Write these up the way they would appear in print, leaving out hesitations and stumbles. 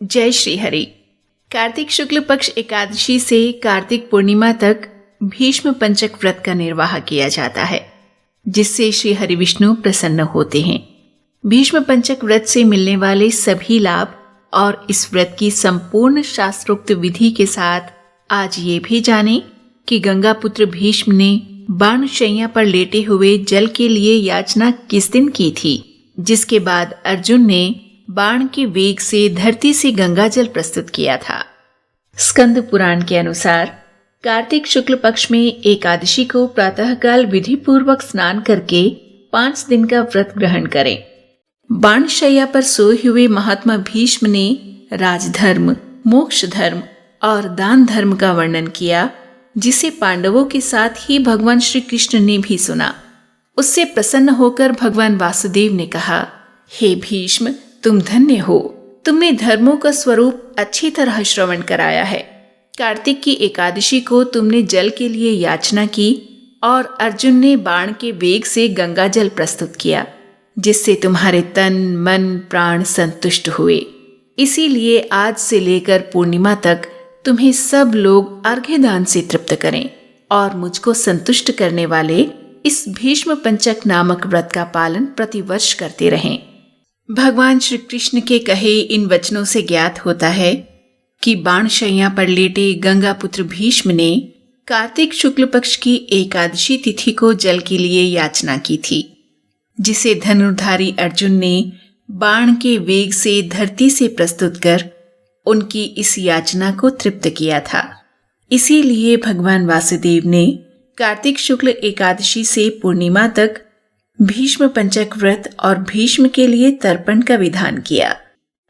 जय श्री हरि। कार्तिक शुक्ल पक्ष एकादशी से कार्तिक पूर्णिमा तक भीष्म पंचक व्रत का निर्वाह किया जाता है, जिससे श्री हरि विष्णु प्रसन्न होते हैं। भीष्म पंचक व्रत से मिलने वाले सभी लाभ और इस व्रत की संपूर्ण शास्त्रोक्त विधि के साथ आज ये भी जानें कि गंगा पुत्र भीष्म ने बाण शैया पर लेटे हुए जल के लिए याचना किस दिन की थी, जिसके बाद अर्जुन ने बाण के वेग से धरती से गंगा जल प्रस्तुत किया था। स्कंद पुराण के अनुसार कार्तिक शुक्ल पक्ष में एकादशी को प्रातःकाल विधि पूर्वक स्नान करके 5 दिन का व्रत ग्रहण करें। बाण शैया पर सोए हुए महात्मा भीष्म ने राजधर्म, मोक्ष धर्म और दान धर्म का वर्णन किया, जिसे पांडवों के साथ ही भगवान श्री कृष्ण ने भी सुना। उससे प्रसन्न होकर भगवान वासुदेव ने कहा, हे भीष्म, तुम धन्य हो, तुमने धर्मों का स्वरूप अच्छी तरह श्रवण कराया है। कार्तिक की एकादशी को तुमने जल के लिए याचना की और अर्जुन ने बाण के वेग से गंगा जल प्रस्तुत किया, जिससे तुम्हारे तन मन प्राण संतुष्ट हुए। इसीलिए आज से लेकर पूर्णिमा तक तुम्हें सब लोग अर्घ्य दान से तृप्त करें और मुझको संतुष्ट करने वाले इस भीष्म पंचक नामक व्रत का पालन प्रतिवर्ष करते रहें। भगवान श्री कृष्ण के कहे इन वचनों से ज्ञात होता है कि बाण शैया पर लेटे गंगा पुत्र भीष्म ने कार्तिक शुक्ल पक्ष की एकादशी तिथि को जल के लिए याचना की थी, जिसे धनुर्धारी अर्जुन ने बाण के वेग से धरती से प्रस्तुत कर उनकी इस याचना को तृप्त किया था। इसीलिए भगवान वासुदेव ने कार्तिक शुक्ल एकादशी से पूर्णिमा तक भीष्म पंचक व्रत और भीष्म के लिए तर्पण का विधान किया।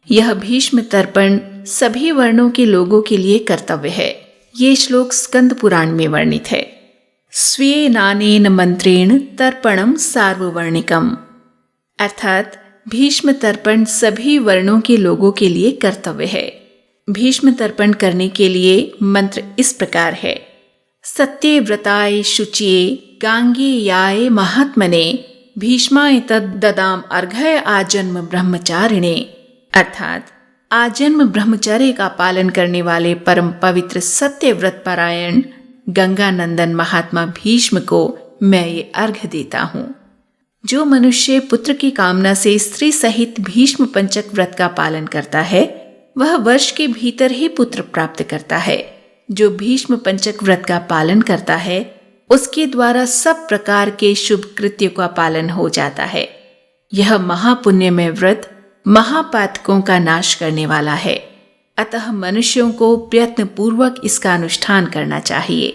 यह भीष्म तर्पण सभी वर्णों के लोगों के लिए कर्तव्य है। ये श्लोक स्कंद पुराण में वर्णित है। स्वे नानेन मंत्रेण तर्पणम सार्ववर्णिकम, अर्थात भीष्म तर्पण सभी वर्णों के लोगों के लिए कर्तव्य है। भीष्म तर्पण करने के लिए मंत्र इस प्रकार है। सत्ये व्रताय शुचिये गांगेयाय महात्मने भीष्माय तद ददाम अर्घय आजन्म ब्रह्मचारिणे, अर्थात आजन्म ब्रह्मचर्य का पालन करने वाले परम पवित्र सत्य व्रत परायण गंगा नंदन महात्मा भीष्म को मैं ये अर्घ्य देता हूँ। जो मनुष्य पुत्र की कामना से स्त्री सहित भीष्म पंचक व्रत का पालन करता है, वह वर्ष के भीतर ही पुत्र प्राप्त करता है। जो भीष्म पंचक व्रत का पालन करता है, उसके द्वारा सब प्रकार के शुभ कृत्यों का पालन हो जाता है। यह महापुण्यमय व्रत महापातकों का नाश करने वाला है। अतः मनुष्यों को प्रयत्न पूर्वक इसका अनुष्ठान करना चाहिए।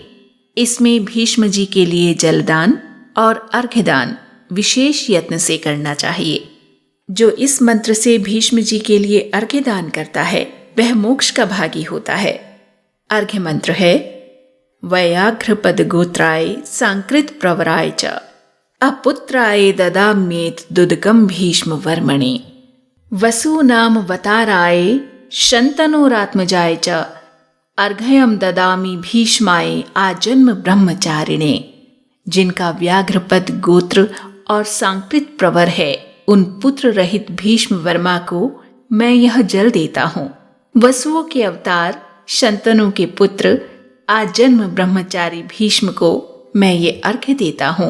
इसमें भीष्म जी के लिए जलदान और अर्घ्यदान विशेष यत्न से करना चाहिए। जो इस मंत्र से भीष्म जी के लिए अर्घ्यदान करता है, वह मोक्ष का भागी होता है। अर्घ्य मंत्र है वैयाघ्रपद गोत्राय सांकृत प्रवराय च अपुत्राय ददाम्येत दुदकम भीष्म वर्मणे वसूनाम वताराय शंतनोरात्मजाय च अर्घयम ददामि भीष्माय आजन्म ब्रह्मचारिणे। जिनका व्याघ्रपद गोत्र और सांकृत प्रवर है, उन पुत्र रहित भीष्म वर्मा को मैं यह जल देता हूँ। वसुओं के अवतार शंतनु के पुत्र आजन्म ब्रह्मचारी भीष्म को मैं ये अर्घ्य देता हूँ।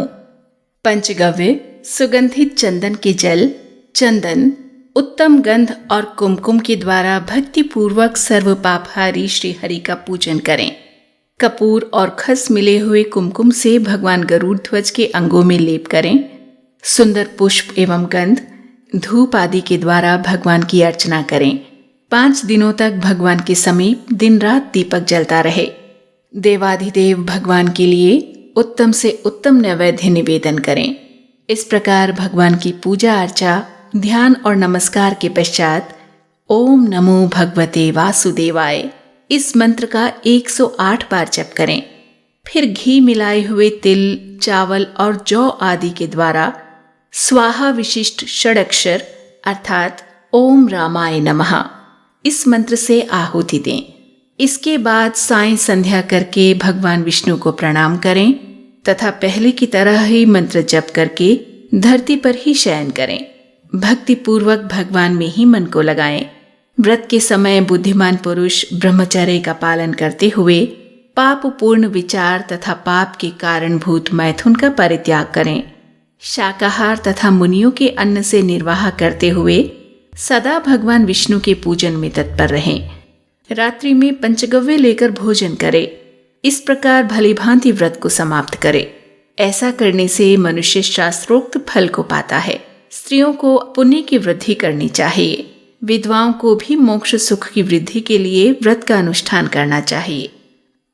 पंचगव्य सुगंधित चंदन के जल, चंदन, उत्तम गंध और कुमकुम के द्वारा भक्ति पूर्वक सर्व पापहारी श्री हरि का पूजन करें। कपूर और खस मिले हुए कुमकुम से भगवान गरुड़ ध्वज के अंगों में लेप करें। सुंदर पुष्प एवं गंध, धूप आदि के द्वारा भगवान की अर्चना करें। 5 दिनों तक भगवान के समीप दिन रात दीपक जलता रहे। देवाधिदेव भगवान के लिए उत्तम से उत्तम नैवेद्य निवेदन करें। इस प्रकार भगवान की पूजा अर्चा, ध्यान और नमस्कार के पश्चात ओम नमो भगवते वासुदेवाय इस मंत्र का 108 बार जप करें। फिर घी मिलाए हुए तिल, चावल और जौ आदि के द्वारा स्वाहा विशिष्ट षडक्षर अर्थात ओम रामाय नमः इस मंत्र से आहुति दें। इसके बाद सायं संध्या करके भगवान विष्णु को प्रणाम करें तथा पहले की तरह ही मंत्र जप करके धरती पर ही शयन करें। भक्ति पूर्वक भगवान में ही मन को लगाएं। व्रत के समय बुद्धिमान पुरुष ब्रह्मचर्य का पालन करते हुए पाप पूर्ण विचार तथा पाप के कारणभूत मैथुन का परित्याग करें। शाकाहार तथा मुनियों के अन्न से निर्वाह करते हुए सदा भगवान विष्णु के पूजन में तत्पर रहें। रात्रि में पंचगव्य लेकर भोजन करें। इस प्रकार भली भांति व्रत को समाप्त करें। ऐसा करने से मनुष्य शास्त्रोक्त फल को पाता है। स्त्रियों को पुण्य की वृद्धि करनी चाहिए। विधवाओं को भी मोक्ष सुख की वृद्धि के लिए व्रत का अनुष्ठान करना चाहिए।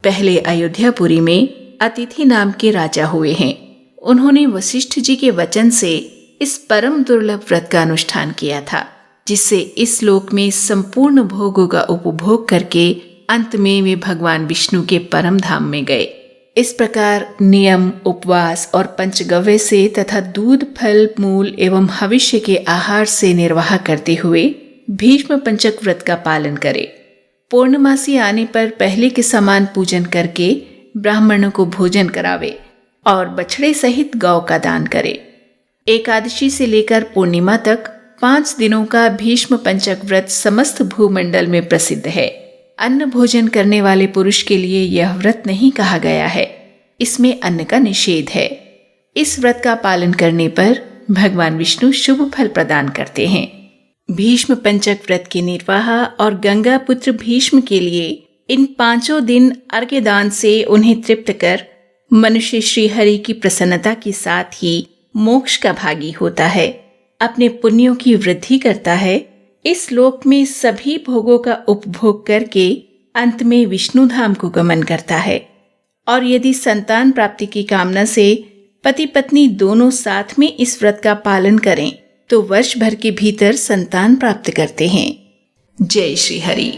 पहले अयोध्यापुरी में अतिथि नाम के राजा हुए हैं। उन्होंने वशिष्ठ जी के वचन से इस परम दुर्लभ व्रत का अनुष्ठान किया था, जिससे इस लोक में संपूर्ण भोगों का उपभोग करके अंत में वे भगवान विष्णु के परम धाम में गए। इस प्रकार नियम, उपवास और पंचगव्य से तथा दूध, फल, मूल एवं भविष्य के आहार से निर्वाह करते हुए भीष्म पंचक व्रत का पालन करें। पूर्णमासी आने पर पहले के समान पूजन करके ब्राह्मणों को भोजन करावे और बछड़े सहित गौ का दान करे। एकादशी से लेकर पूर्णिमा तक 5 दिनों का भीष्म पंचक व्रत समस्त भूमंडल में प्रसिद्ध है। अन्न भोजन करने वाले पुरुष के लिए यह व्रत नहीं कहा गया है। इसमें अन्न का निषेध है। इस व्रत का पालन करने पर भगवान विष्णु शुभ फल प्रदान करते हैं। भीष्म पंचक व्रत के निर्वाह और गंगा पुत्र भीष्म के लिए इन 5 दिन अर्घ्य दान से उन्हें तृप्त कर मनुष्य श्री हरि की प्रसन्नता के साथ ही मोक्ष का भागी होता है, अपने पुण्यों की वृद्धि करता है। इस लोक में सभी भोगों का उपभोग करके अंत में विष्णु धाम को गमन करता है। और यदि संतान प्राप्ति की कामना से पति पत्नी दोनों साथ में इस व्रत का पालन करें तो वर्ष भर के भीतर संतान प्राप्त करते हैं। जय श्री हरि।